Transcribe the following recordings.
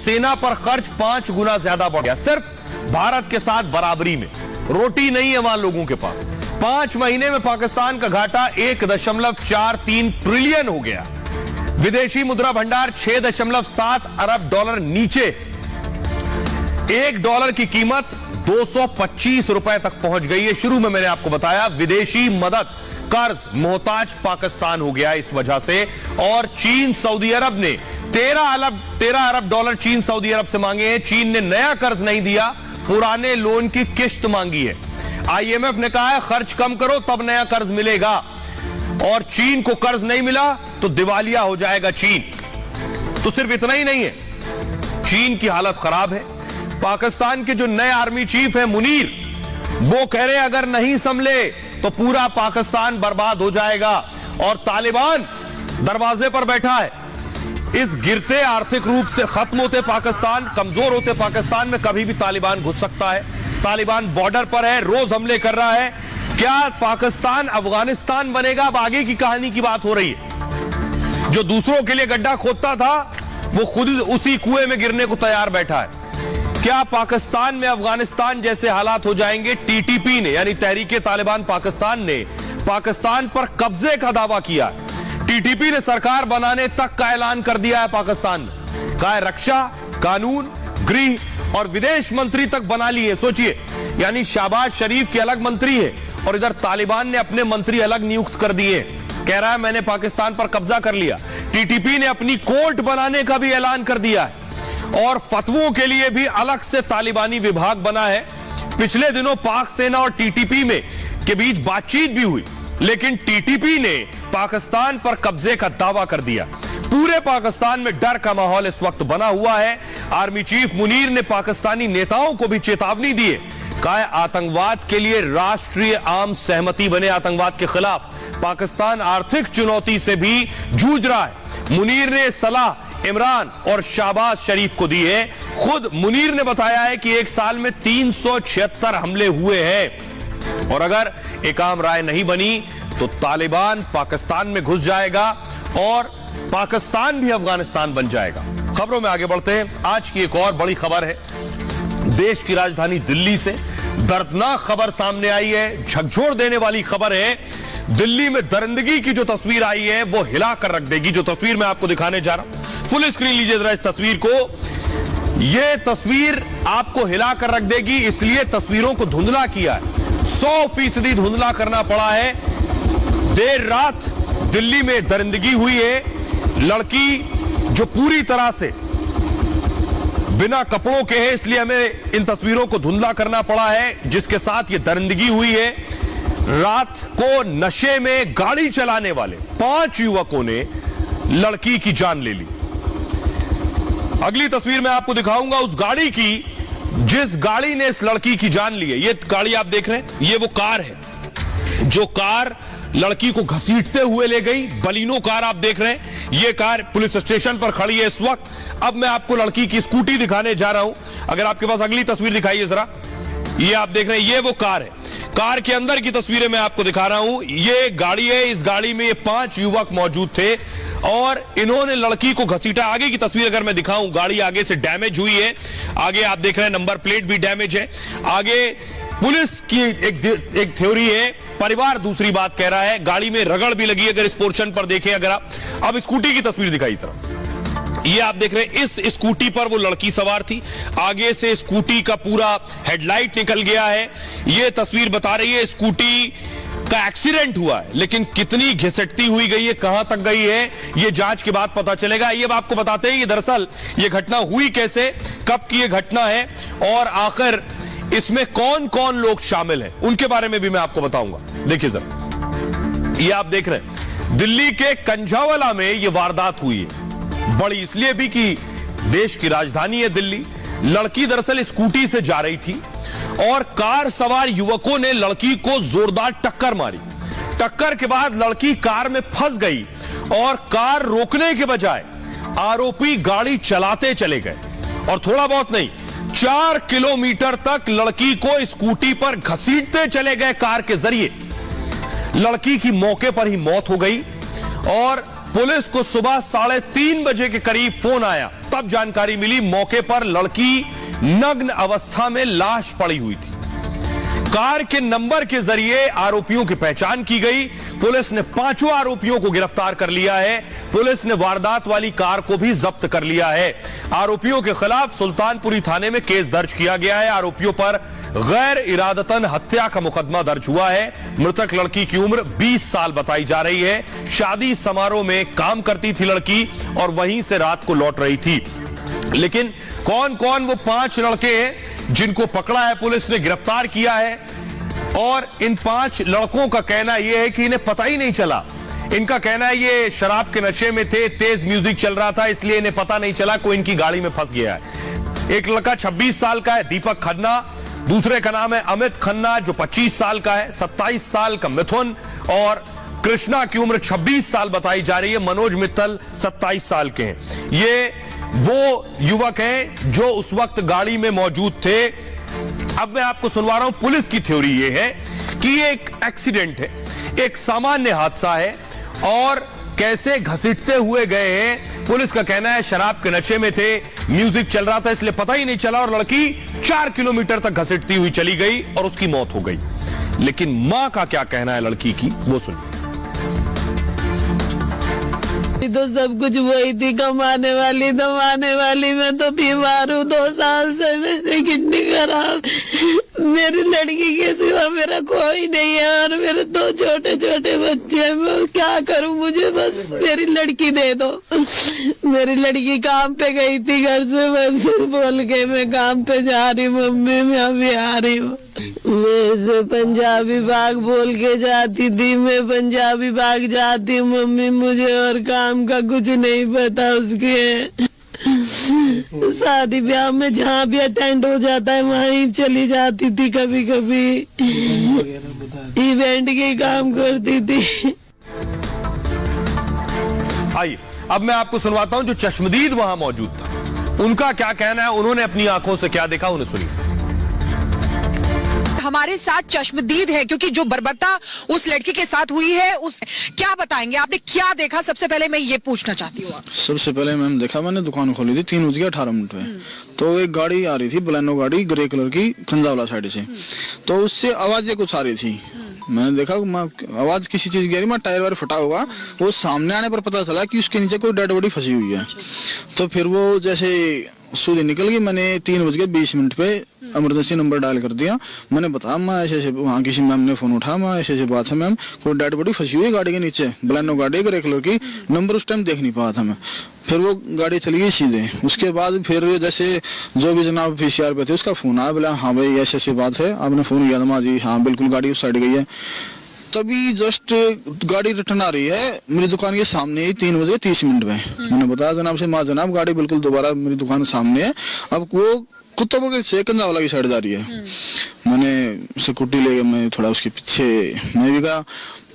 सेना पर खर्च 5 गुना ज्यादा बढ़ गया, सिर्फ भारत के साथ बराबरी में। रोटी नहीं है वहां लोगों के पास। 5 महीने में पाकिस्तान का घाटा 1.43 ट्रिलियन हो गया। विदेशी मुद्रा भंडार 6.7 अरब डॉलर नीचे। $1 की कीमत 225 रुपए तक पहुंच गई है। शुरू में मैंने आपको बताया विदेशी मदद, कर्ज मोहताज पाकिस्तान हो गया इस वजह से। और चीन सऊदी अरब ने 13 अरब डॉलर चीन सऊदी अरब से मांगे हैं। चीन ने नया कर्ज नहीं दिया, पुराने लोन की किश्त मांगी है। IMF ने कहा है खर्च कम करो तब नया कर्ज मिलेगा, और चीन को कर्ज नहीं मिला तो दिवालिया हो जाएगा चीन। तो सिर्फ इतना ही नहीं है, चीन की हालत खराब है। पाकिस्तान के जो नए आर्मी चीफ है मुनीर, वो कह रहे अगर नहीं संभले तो पूरा पाकिस्तान बर्बाद हो जाएगा, और तालिबान दरवाजे पर बैठा है। इस गिरते आर्थिक रूप से खत्म होते पाकिस्तान, कमजोर होते पाकिस्तान में कभी भी तालिबान घुस सकता है। तालिबान बॉर्डर पर है, रोज हमले कर रहा है। क्या पाकिस्तान अफगानिस्तान बनेगा? अब आगे की कहानी की बात हो रही है। जो दूसरों के लिए गड्ढा खोदता था वो खुद उसी कुएं में गिरने को तैयार बैठा है। क्या पाकिस्तान में अफगानिस्तान जैसे हालात हो जाएंगे? TTP ने यानी तहरीके तालिबान पाकिस्तान ने पाकिस्तान पर कब्जे का दावा किया। TTP ने सरकार बनाने तक का ऐलान कर दिया है पाकिस्तान में। कहा है रक्षा, कानून, गृह और विदेश मंत्री तक बना लिए। सोचिए, यानी शहबाज शरीफ के अलग मंत्री है और इधर तालिबान ने अपने मंत्री अलग नियुक्त कर दिए। कह रहा है मैंने पाकिस्तान पर कब्जा कर लिया। TTP ने अपनी कोर्ट बनाने का भी ऐलान कर दिया है, और फतवों के लिए भी अलग से तालिबानी विभाग बना है। पिछले दिनों पाक सेना और TTP में के बीच बातचीत भी हुई, लेकिन TTP ने पाकिस्तान पर कब्जे का दावा कर दिया। पूरे पाकिस्तान में डर का माहौल इस वक्त बना हुआ है। आर्मी चीफ मुनीर ने पाकिस्तानी नेताओं को भी चेतावनी दी है। कहा है आतंकवाद के लिए राष्ट्रीय आम सहमति बने, आतंकवाद के खिलाफ। पाकिस्तान आर्थिक चुनौती से भी जूझ रहा है। मुनीर ने सलाह इमरान और शहबाज शरीफ को दी है। खुद मुनीर ने बताया है कि एक साल में 376 हमले हुए हैं, और अगर एक आम राय नहीं बनी तो तालिबान पाकिस्तान में घुस जाएगा और पाकिस्तान भी अफगानिस्तान बन जाएगा। खबरों में आगे बढ़ते हैं। आज की एक और बड़ी खबर है, देश की राजधानी दिल्ली से दर्दनाक खबर सामने आई है, झकझोर देने वाली खबर है। दिल्ली में दरिंदगी की जो तस्वीर आई है वो हिला कर रख देगी। जो तस्वीर मैं आपको दिखाने जा रहा हूं, फुल स्क्रीन लीजिए जरा इस तस्वीर को। यह तस्वीर आपको हिला कर रख देगी, इसलिए तस्वीरों को धुंधला किया है। 100% धुंधला करना पड़ा है। देर रात दिल्ली में दरिंदगी हुई है। लड़की जो पूरी तरह से बिना कपड़ों के है, इसलिए हमें इन तस्वीरों को धुंधला करना पड़ा है, जिसके साथ ये दरिंदगी हुई है। रात को नशे में गाड़ी चलाने वाले 5 युवकों ने लड़की की जान ले ली। अगली तस्वीर मैं आपको दिखाऊंगा उस गाड़ी की जिस गाड़ी ने इस लड़की की जान ली है। ये गाड़ी आप देख रहे हैं, ये वो कार है जो कार लड़की को घसीटते हुए ले गई। बलिनो कार आप देख रहे हैं, ये कार पुलिस स्टेशन पर खड़ी है इस वक्त। अब मैं आपको लड़की की स्कूटी दिखाने जा रहा हूं। अगर आपके पास अगली तस्वीर दिखाइए जरा, ये आप देख रहे हैं, ये वो कार है। कार के अंदर की तस्वीरें मैं आपको दिखा रहा हूं। ये गाड़ी है, इस गाड़ी में ये 5 युवक मौजूद थे और इन्होंने लड़की को घसीटा। आगे की तस्वीर अगर मैं दिखाऊं, गाड़ी आगे से डैमेज हुई है। आगे आप देख रहे हैं नंबर प्लेट भी डैमेज है। आगे पुलिस की एक थ्योरी है, परिवार दूसरी बात कह रहा है। गाड़ी में रगड़ भी लगी, अगर इस पोर्शन पर देखें। अगर आप अब स्कूटी की तस्वीर दिखाई जरा, ये आप देख रहे हैं, इस स्कूटी पर वो लड़की सवार थी। आगे से स्कूटी का पूरा हेडलाइट निकल गया है। ये तस्वीर बता रही है स्कूटी का एक्सीडेंट हुआ है, लेकिन कितनी घिसटती हुई गई है, कहां तक गई है, ये जांच के बाद पता चलेगा। ये आपको बताते हैं ये दरअसल ये घटना हुई कैसे, कब की ये घटना है, और आखिर इसमें कौन कौन लोग शामिल हैं, उनके बारे में भी मैं आपको बताऊंगा। देखिए जरा, ये आप देख रहे हैं दिल्ली के कंझावाला में ये वारदात हुई है। बड़ी इसलिए भी कि देश की राजधानी है दिल्ली। लड़की दरअसल स्कूटी से जा रही थी और कार सवार युवकों ने लड़की को जोरदार टक्कर मारी। टक्कर के बाद लड़की कार में फंस गई और कार रोकने के बजाय आरोपी गाड़ी चलाते चले गए, और थोड़ा बहुत नहीं 4 किलोमीटर तक लड़की को स्कूटी पर घसीटते चले गए कार के जरिए। लड़की की मौके पर ही मौत हो गई और पुलिस को सुबह 3:30 बजे के करीब फोन आया तब जानकारी मिली मौके पर लड़की नग्न अवस्था में लाश पड़ी हुई थी। कार के नंबर के जरिए आरोपियों की पहचान की गई। पुलिस ने 5 आरोपियों को गिरफ्तार कर लिया है। पुलिस ने वारदात वाली कार को भी जब्त कर लिया है। आरोपियों के खिलाफ सुल्तानपुरी थाने में केस दर्ज किया गया है। आरोपियों पर गैर इरादतन हत्या का मुकदमा दर्ज हुआ है। मृतक लड़की की उम्र 20 साल बताई जा रही है। शादी समारोह में काम करती थी लड़की और वहीं से रात को लौट रही थी। लेकिन कौन कौन वो 5 लड़के हैं जिनको पकड़ा है, पुलिस ने गिरफ्तार किया है। और इन 5 लड़कों का कहना यह है कि इन्हें पता ही नहीं चला। इनका कहना है ये शराब के नशे में थे, तेज म्यूजिक चल रहा था, इसलिए इन्हें पता नहीं चला, कोई इनकी गाड़ी में फंस गया है। एक लड़का 26 साल का है, दीपक खन्ना। दूसरे का नाम है अमित खन्ना, जो 25 साल का है। 27 साल का मिथुन और कृष्णा की उम्र 26 साल बताई जा रही है। मनोज मित्तल 27 साल के हैं। ये वो युवक हैं जो उस वक्त गाड़ी में मौजूद थे। अब मैं आपको सुनवा रहा हूं। पुलिस की थ्योरी ये है कि ये एक एक्सीडेंट है, एक सामान्य हादसा है और कैसे घसीटते हुए गए हैं। पुलिस का कहना है शराब के नशे में थे, म्यूजिक चल रहा था, इसलिए पता ही नहीं चला और लड़की 4 किलोमीटर तक घसीटती हुई चली गई और उसकी मौत हो गई। लेकिन मां का क्या कहना है लड़की की, वो सुनिए। तो सब कुछ वही थी, कमाने वाली दमाने वाली। मैं तो बीमार हूँ 2 साल से, मेरी किडनी खराब। मेरी लड़की के सिवा मेरा कोई नहीं है और मेरे 2 छोटे छोटे बच्चे हैं। मैं क्या करूँ, मुझे बस मेरी लड़की दे दो। मेरी लड़की काम पे गई थी, घर से बस बोल के मैं काम पे जा रही हूँ, मम्मी मैं अभी आ रही हूँ। मैं पंजाबी बाग बोल के जाती थी, मैं पंजाबी बाग जाती हूँ। मम्मी मुझे और काम का कुछ नहीं पता उसके। शादी ब्याह में जहाँ भी अटेंड हो जाता है वहीं चली जाती थी। कभी कभी इवेंट के काम करती थी। आइए अब मैं आपको सुनवाता हूं जो चश्मदीद वहां मौजूद था, उनका क्या कहना है, उन्होंने अपनी आंखों से क्या देखा, उन्हें सुनिए। हमारे साथ चश्मदीद है क्योंकि जो बर्बरता उस लड़की के साथ हुई है, उस क्या बताएंगे, आपने क्या देखा? सबसे पहले मैं ये पूछना चाहती हूँ। सबसे पहले मैम देखा, मैंने दुकान खोली थी 3:18 में। तो एक गाड़ी आ रही थी, बलेनो गाड़ी ग्रे कलर की, खंजावला साइड से। तो उससे आवाजें कुछ आ रही थी। मैंने देखा आवाज किसी चीज की आ रही, मैं टायर वायर फटा होगा। वो सामने आने पर पता चला कि उसके नीचे कोई डेड बॉडी फंसी हुई है। तो फिर वो जैसे सूदी निकल गई, मैंने 3:20 पे इमरजेंसी नंबर डायल कर दिया। मैंने बताया मैं ऐसे ऐसे, वहाँ किसी मैम ने फोन उठाया, मैं ऐसे ऐसे बात है मैम, कोई डेड बॉडी फंसी हुई है गाड़ी के नीचे, बलेनो गाड़ी ग्रे कलर की। नंबर उस टाइम देख नहीं पाया था मैं। फिर वो गाड़ी चली गई सीधे। उसके बाद फिर जैसे जो भी जनाब PCR पे थे उसका फोन आया, बोला हाँ भाई ऐसी ऐसी बात है, आपने फोन किया था। माँ जी हाँ बिल्कुल, गाड़ी उस साइड गई है। तभी जस्ट गाड़ी रिटर्न आ रही है मेरी दुकान के सामने ही 3:30 में। मैंने बताया जनाब से, माँ जनाब गाड़ी बिल्कुल दोबारा मेरी दुकान के सामने है। अब वो कुत्तापुर से कंजावला की साइड जा रही है। मैंने स्कूटी लेके मैं थोड़ा उसके पीछे, मैं भी कहा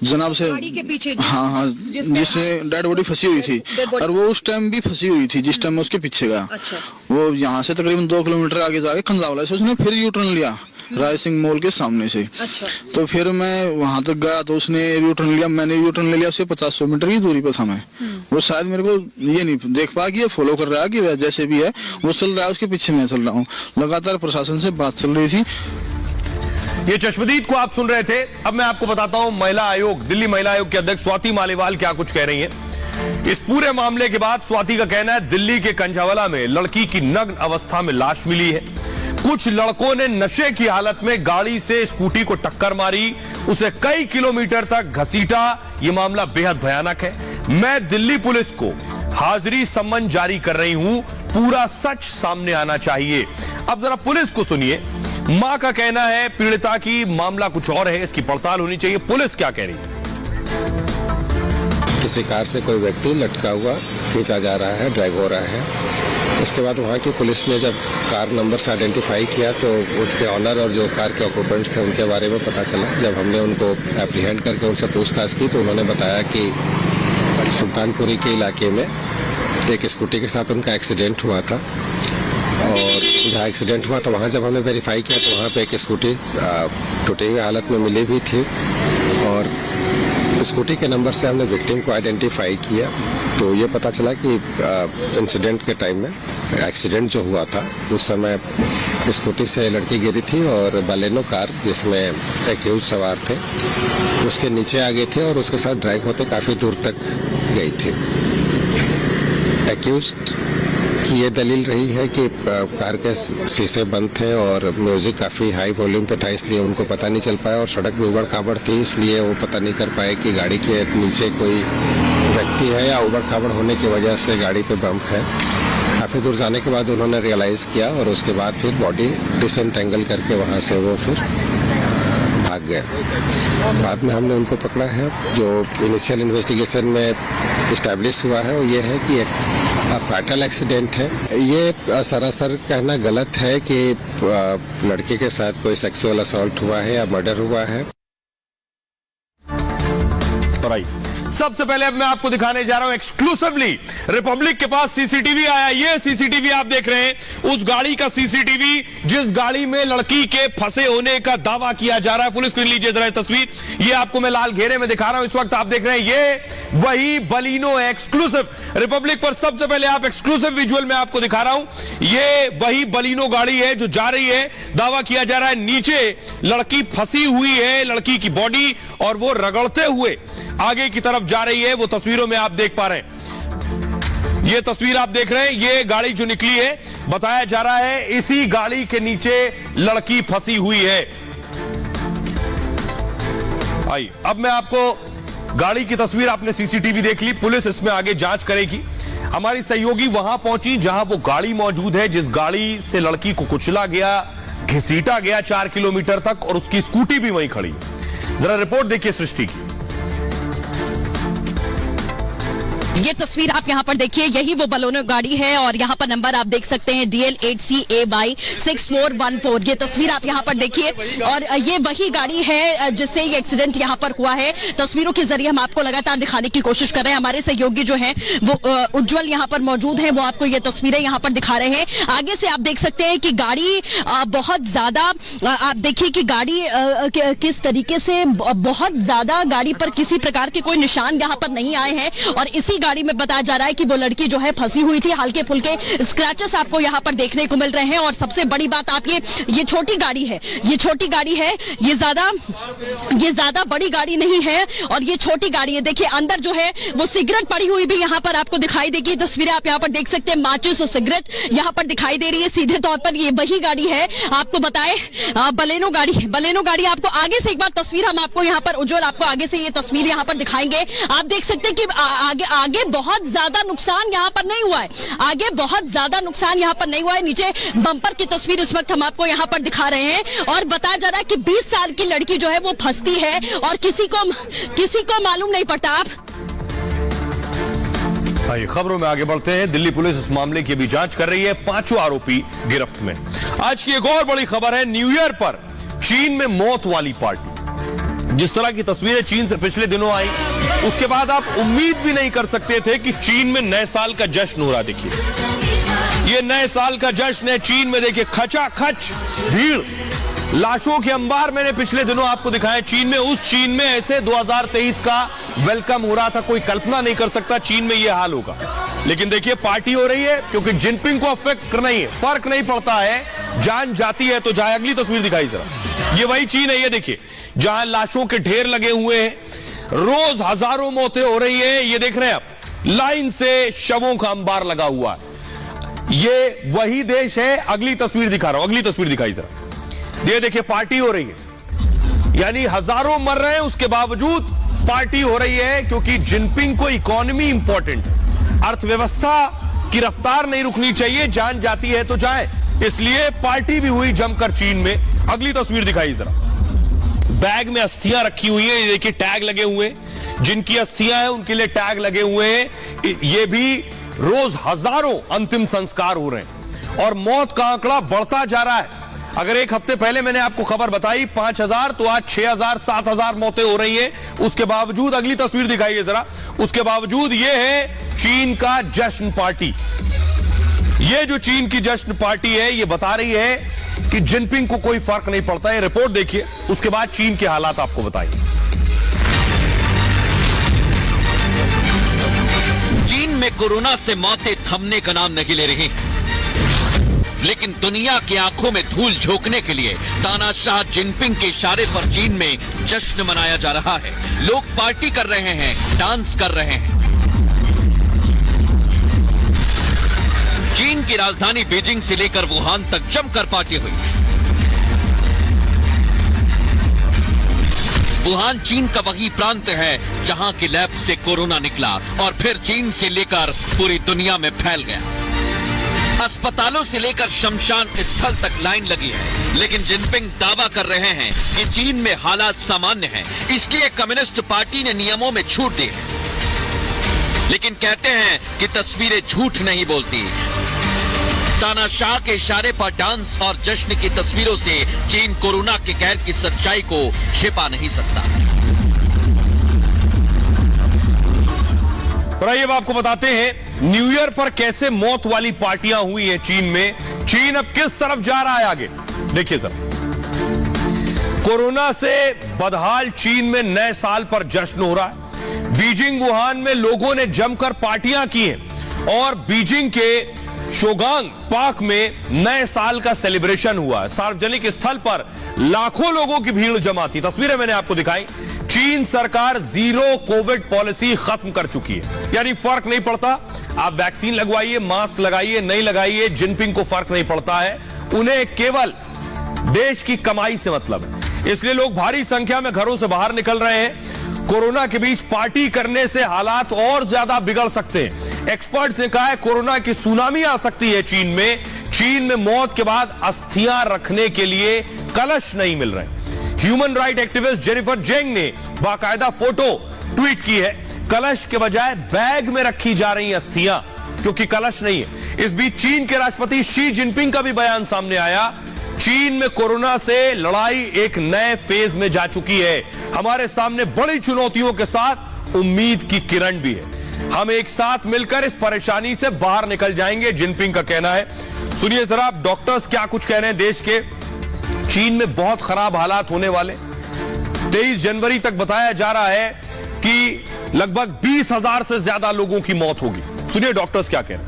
जनाब से, गाड़ी के पीछे हाँ जिसमें डेड बॉडी फंसी हुई थी, और वो उस टाइम भी फंसी हुई थी जिस टाइम मैं उसके पीछे गया। अच्छा। वो यहाँ से तकरीबन 2 किलोमीटर आगे जाके कंजावला से उसने फिर यू टर्न लिया राय सिंह मॉल के सामने से। अच्छा। तो फिर मैं वहां तक गया तो उसने यू टर्न लिया, मैंने यू टर्न ले लिया। उससे 50 मीटर की दूरी पर था मैं। वो शायद मेरे को ये नहीं देख पा कि ये फॉलो कर रहा है कि जैसे भी है वो चल रहा है, उसके पीछे मैं चल रहा हूँ। लगातार प्रशासन से बात चल रही थी। ये चश्मदीद को आप सुन रहे थे। अब मैं आपको बताता हूं महिला आयोग, दिल्ली महिला आयोग की अध्यक्ष स्वाति मालीवाल क्या कुछ कह रही हैं। इस पूरे मामले के बाद स्वाति का कहना है दिल्ली के कंझावला में लड़की की नग्न अवस्था में लाश मिली है। कुछ लड़कों ने नशे की हालत में गाड़ी से स्कूटी को टक्कर मारी, उसे कई किलोमीटर तक घसीटा। यह मामला बेहद भयानक है। मैं दिल्ली पुलिस को हाजिरी सम्मन जारी कर रही हूं, पूरा सच सामने आना चाहिए। अब जरा पुलिस को सुनिए। मां का कहना है पीड़िता की मामला कुछ और है, इसकी पड़ताल होनी चाहिए। पुलिस क्या कह रही है? किसी कार से कोई व्यक्ति लटका हुआ खींचा जा रहा है, ड्रैग हो रहा है। उसके बाद वहाँ की पुलिस ने जब कार नंबर से आइडेंटिफाई किया तो उसके ऑनर और जो कार के ऑक्यूपेंट्स थे उनके बारे में पता चला। जब हमने उनको एप्रीहेंड करके उनसे पूछताछ की तो उन्होंने बताया कि सुल्तानपुरी के इलाके में एक स्कूटी के साथ उनका एक्सीडेंट हुआ था, और जहाँ एक्सीडेंट हुआ तो वहाँ जब हमने वेरीफाई किया तो वहाँ पे एक स्कूटी टूटी हुई हालत में मिली हुई थी, और स्कूटी के नंबर से हमने विक्टिम को आइडेंटिफाई किया। तो ये पता चला कि इंसिडेंट के टाइम में, एक्सीडेंट जो हुआ था उस समय स्कूटी से लड़की गिरी थी और बलेनो कार जिसमें एक्यूज सवार थे उसके नीचे आ गए थे और उसके साथ ड्राइव होते काफ़ी दूर तक गई थी। एक्यूज की ये दलील रही है कि कार के शीशे बंद थे और म्यूजिक काफ़ी हाई वॉल्यूम पे था, इसलिए उनको पता नहीं चल पाया और सड़क भी उबड़ खाबड़ थी, इसलिए वो पता नहीं कर पाए कि गाड़ी के नीचे कोई व्यक्ति है या उबड़ खाबड़ होने की वजह से गाड़ी पे बम्प है। काफ़ी दूर जाने के बाद उन्होंने रियलाइज़ किया और उसके बाद फिर बॉडी डिसएंटेंगल करके वहाँ से वो फिर भाग गए। बाद में हमने उनको पकड़ा है। जो इनिशियल इन्वेस्टिगेशन में इस्टेब्लिश हुआ है वो ये है कि एक फैटल एक्सीडेंट है। ये सरासर कहना गलत है कि लड़के के साथ कोई सेक्सुअल असॉल्ट हुआ है या मर्डर हुआ है। सबसे पहले अब मैं आपको दिखाने जा रहा हूं एक्सक्लूसिवली, रिपब्लिक के पास सीसीटीवी आया। ये सीसीटीवी आप देख रहे हैं उस गाड़ी का सीसीटीवी जिस गाड़ी में लड़की के फंसे होने का दावा किया जा रहा है। पुलिस को लीजिए जरा तस्वीर, ये आपको मैं लाल घेरे में दिखा रहा हूं इस वक्त। आप देख रहे हैं ये वही बलिनो है, एक्सक्लूसिव रिपब्लिक पर सबसे पहले आप एक्सक्लूसिव विजुअल में आपको दिखा रहा हूं। ये वही बलिनो गाड़ी है जो जा रही है, दावा किया जा रहा है नीचे लड़की फंसी हुई है, लड़की की बॉडी, और वो रगड़ते हुए आगे की तरफ जा रही है। वो तस्वीरों में आप देख पा रहे हैं, ये तस्वीर आप देख रहे हैं, ये गाड़ी जो निकली है, बताया जा रहा है इसी गाड़ी के नीचे लड़की फंसी हुई है। आइए अब मैं आपको गाड़ी की तस्वीर, आपने सीसीटीवी देख ली, पुलिस इसमें आगे जांच करेगी। हमारी सहयोगी वहां पहुंची जहां वो गाड़ी मौजूद है जिस गाड़ी से लड़की को कुचला गया, घसीटा गया 4 किलोमीटर तक, और उसकी स्कूटी भी वहीं खड़ी है। जरा रिपोर्ट देखिए सृष्टि की। ये तस्वीर आप यहाँ पर देखिए, यही वो बलोनो गाड़ी है और यहाँ पर नंबर आप देख सकते हैं DL8CA/6414। ये तस्वीर आप यहाँ पर देखिए और ये वही गाड़ी है जिससे ये एक्सीडेंट यहाँ पर हुआ है। तस्वीरों के जरिए हम आपको लगातार दिखाने की कोशिश कर रहे हैं। हमारे सहयोगी जो हैं वो उज्जवल यहाँ पर मौजूद हैं, वो आपको ये तस्वीरें यहाँ पर दिखा रहे हैं। आगे से आप देख सकते हैं कि गाड़ी बहुत ज्यादा, आप देखिए कि गाड़ी किस तरीके से बहुत ज्यादा, गाड़ी पर किसी प्रकार के कोई निशान यहाँ पर नहीं आए हैं और इसी गाड़ी में बताया जा रहा है कि वो लड़की जो है फंसी हुई थी। हल्के फुल्के स्क्रैचेस आपको यहाँ पर देखने को मिल रहे हैं और सबसे बड़ी बात आप ये छोटी गाड़ी है, ये छोटी गाड़ी है, ये ज्यादा बड़ी गाड़ी नहीं है और ये छोटी गाड़ी है। देखिए अंदर जो है वो सिगरेट पड़ी हुई भी यहाँ पर आपको दिखाई देगी। तस्वीरें आप यहाँ पर देख सकते हैं, माचिस और सिगरेट यहाँ पर दिखाई दे रही है। सीधे तौर पर ये वही गाड़ी है, आपको बताए बलेनो गाड़ी। आपको आगे से एक बार तस्वीर हम आपको यहाँ पर, उज्जवल आपको आगे से ये तस्वीर यहाँ पर दिखाएंगे। आप देख सकते हैं कि आगे बहुत ज्यादा नुकसान यहाँ पर नहीं हुआ है, आगे बहुत ज्यादा नुकसान यहाँ पर नहीं हुआ है। नीचे बम्पर की तस्वीर इस वक्त हम आपको यहाँ पर दिखा रहे हैं और बताया जा रहा है कि 20 साल की लड़की जो है वो फंसती है और किसी को मालूम नहीं पड़ता। आप खबरों में आगे बढ़ते हैं। दिल्ली पुलिस इस मामले की भी जांच कर रही है, 5 आरोपी गिरफ्त में। आज की एक और बड़ी खबर है, न्यू ईयर पर चीन में मौत वाली पार्टी। जिस तरह की तस्वीरें चीन से पिछले दिनों आई, उसके बाद आप उम्मीद भी नहीं कर सकते थे कि चीन में नए साल का जश्न हो रहा। देखिए ये नए साल का जश्न है चीन में। देखिए खचाखच भीड़, लाशों के अंबार मैंने पिछले दिनों आपको दिखाया चीन में। उस चीन में ऐसे 2023 का वेलकम हो रहा था, कोई कल्पना नहीं कर सकता चीन में यह हाल होगा। लेकिन देखिए पार्टी हो रही है क्योंकि जिनपिंग को अफेक्ट नहीं है, फर्क नहीं पड़ता है, जान जाती है तो जाए। अगली तस्वीर दिखाई जरा, ये वही चीन है, ये देखिए जहां लाशों के ढेर लगे हुए हैं, रोज हजारों मौतें हो रही है। ये देख रहे हैं आप, लाइन से शवों का अंबार लगा हुआ है। ये वही देश है। अगली तस्वीर दिखा रहा हूं, अगली तस्वीर दिखाई जरा। ये देखिए पार्टी हो रही है, यानी हजारों मर रहे हैं उसके बावजूद पार्टी हो रही है क्योंकि जिनपिंग को इकोनॉमी इंपॉर्टेंट है, अर्थव्यवस्था की रफ्तार नहीं रुकनी चाहिए, जान जाती है तो जाए, इसलिए पार्टी भी हुई जमकर चीन में। अगली तस्वीर दिखाई जरा, बैग में अस्थियां रखी हुई हैं, देखिए टैग लगे हुए, जिनकी अस्थियां हैं उनके लिए टैग लगे हुए हैं। ये भी रोज हजारों अंतिम संस्कार हो रहे हैं और मौत का आंकड़ा बढ़ता जा रहा है। अगर एक हफ्ते पहले मैंने आपको खबर बताई 5000, तो आज 6000 7000 मौतें हो रही हैं। उसके बावजूद अगली तस्वीर दिखाइए जरा, उसके बावजूद ये है चीन का जश्न पार्टी। ये जो चीन की जश्न पार्टी है ये बता रही है कि जिनपिंग को कोई फर्क नहीं पड़ता है। रिपोर्ट देखिए, उसके बाद चीन के हालात आपको बताइए। चीन में कोरोना से मौतें थमने का नाम नहीं ले रही, लेकिन दुनिया की आंखों में धूल झोंकने के लिए तानाशाह जिनपिंग के इशारे पर चीन में जश्न मनाया जा रहा है। लोग पार्टी कर रहे हैं, डांस कर रहे हैं। चीन की राजधानी बीजिंग से लेकर वुहान तक जमकर पार्टी हुई। वुहान चीन का वही प्रांत है जहां की लैब से कोरोना निकला और फिर चीन से लेकर पूरी दुनिया में फैल गया। अस्पतालों से लेकर शमशान स्थल तक लाइन लगी है, लेकिन जिनपिंग दावा कर रहे हैं कि चीन में हालात सामान्य हैं, इसलिए कम्युनिस्ट पार्टी ने नियमों में छूट दी है। लेकिन कहते हैं कि तस्वीरें झूठ नहीं बोलती। तानाशाह के इशारे पर डांस और जश्न की तस्वीरों से चीन कोरोना के कहर की सच्चाई को छिपा नहीं सकता। और आइए अब आपको बताते हैं न्यू ईयर पर कैसे मौत वाली पार्टियां हुई हैं चीन में। चीन अब किस तरफ जा रहा है आगे, देखिए सर। कोरोना से बदहाल चीन में नए साल पर जश्न हो रहा है। बीजिंग वुहान में लोगों ने जमकर पार्टियां की हैं और बीजिंग के शोगांग पार्क में नए साल का सेलिब्रेशन हुआ। सार्वजनिक स्थल पर लाखों लोगों की भीड़ जमा थी। तस्वीरें मैंने आपको दिखाई। चीन सरकार जीरो कोविड पॉलिसी खत्म कर चुकी है, यानी फर्क नहीं पड़ता आप वैक्सीन लगवाइए, मास्क लगाइए, नहीं लगाइए, जिनपिंग को फर्क नहीं पड़ता है। उन्हें केवल देश की कमाई से मतलब है। इसलिए लोग भारी संख्या में घरों से बाहर निकल रहे हैं। कोरोना के बीच पार्टी करने से हालात और ज्यादा बिगड़ सकते हैं। एक्सपर्ट्स ने कहा है कोरोना की सुनामी आ सकती है चीन में। चीन में मौत के बाद अस्थियां रखने के लिए कलश नहीं मिल रहे। ह्यूमन राइट एक्टिविस्ट जेनिफर जेंग ने बाकायदा फोटो ट्वीट की है। कलश के बजाय बैग में रखी जा रही अस्थियां, क्योंकि कलश नहीं है। इस बीच चीन के राष्ट्रपति शी जिनपिंग का भी बयान सामने आया। चीन में कोरोना से लड़ाई एक नए फेज में जा चुकी है। हमारे सामने बड़ी चुनौतियों के साथ उम्मीद की किरण भी है। हम एक साथ मिलकर इस परेशानी से बाहर निकल जाएंगे, जिनपिंग का कहना है। सुनिए जरा आप डॉक्टर्स क्या कुछ कह रहे हैं देश के। चीन में बहुत खराब हालात होने वाले। 23 जनवरी तक बताया जा रहा है कि लगभग 20,000 से ज्यादा लोगों की मौत होगी। सुनिए डॉक्टर्स क्या कह रहे हैं।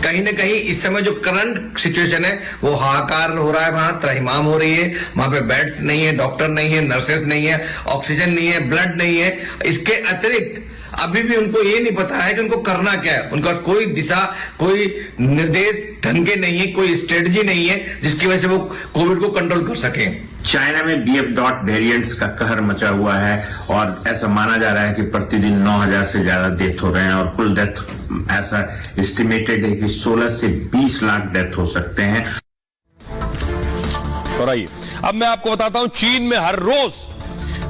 कहीं ना कहीं इस समय जो करंट सिचुएशन है वो हाहाकार हो रहा है। वहां त्रहिमाम हो रही है। वहां पे बेड्स नहीं है, डॉक्टर नहीं है, नर्सेस नहीं है, ऑक्सीजन नहीं है, ब्लड नहीं है। इसके अतिरिक्त अभी भी उनको ये नहीं पता है कि उनको करना क्या है। उनका कोई दिशा, कोई निर्देश ढंग के नहीं है, कोई स्ट्रेटजी नहीं है जिसकी वजह से वो कोविड को कंट्रोल कर सके। चाइना में BF.1 वेरिएंट्स का कहर मचा हुआ है और ऐसा माना जा रहा है कि प्रतिदिन 9,000 से ज्यादा डेथ हो रहे हैं और कुल डेथ ऐसा एस्टिमेटेड है कि 16 से 20 लाख डेथ हो सकते हैं। और आइए अब मैं आपको बताता हूं चीन में हर रोज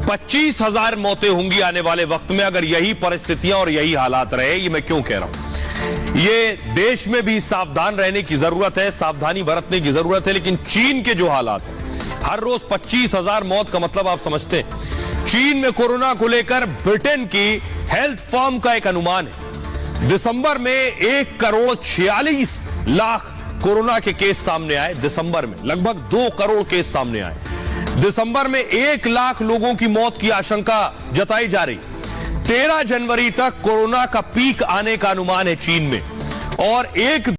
25,000 मौतें होंगी आने वाले वक्त में, अगर यही परिस्थितियां और यही हालात रहे। ये मैं क्यों कह रहा हूं, ये देश में भी सावधान रहने की जरूरत है, सावधानी बरतने की जरूरत है। लेकिन चीन के जो हालात हैं, हर रोज 25,000 मौत का मतलब आप समझते हैं। चीन में कोरोना को लेकर ब्रिटेन की हेल्थ फर्म का एक अनुमान है दिसंबर में 1,46,00,000 कोरोना के केस सामने आए। दिसंबर में लगभग 2 करोड़ केस सामने आए। दिसंबर में 1 लाख लोगों की मौत की आशंका जताई जा रही। 13 जनवरी तक कोरोना का पीक आने का अनुमान है चीन में और